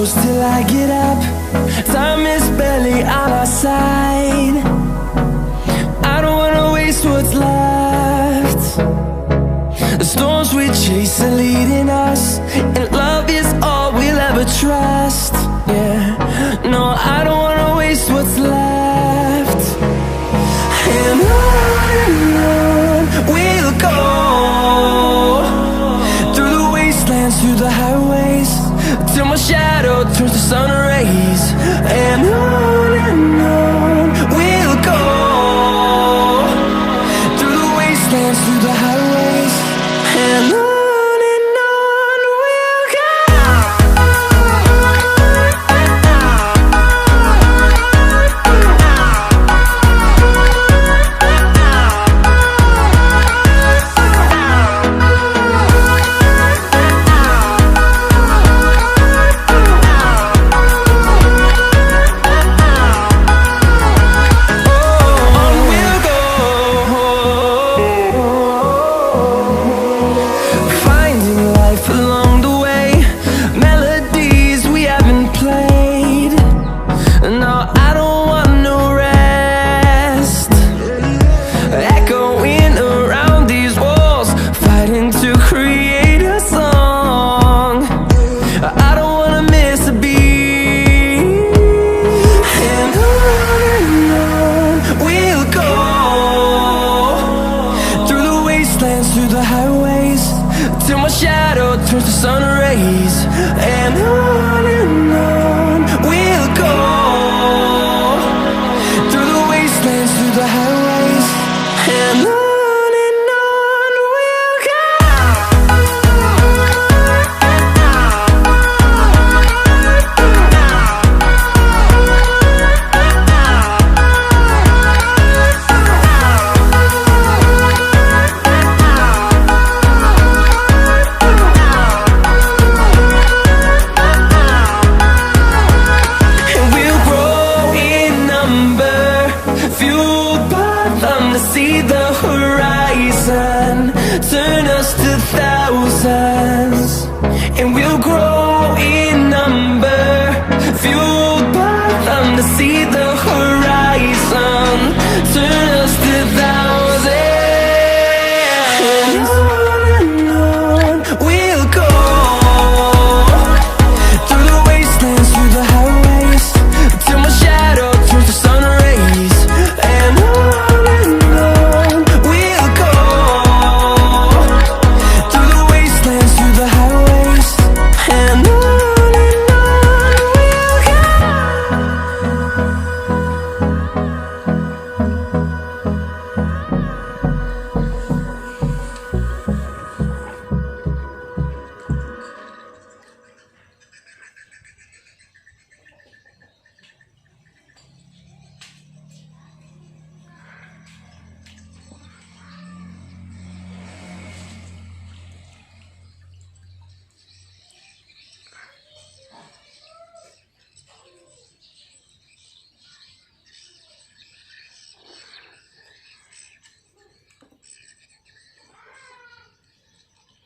close till I get up. Time is barely on our side. I don't wanna waste what's left. The storms we chase are leading us, and love is all we'll ever trust. Yeah, no, I don't wanna waste what's left. And on we'll go, through the wastelands, through the highways, till my shadow turns to sun rays. And on we'll go, through the wastelands, through the highways, and on we'll go. Through the highways, till my shadow turns to sun rays. And on we'll go, through the wastelands, through the highways, and on we'll go. See the horizon turn us to thousands, and we'll grow in number, fueled by them to see the horizon.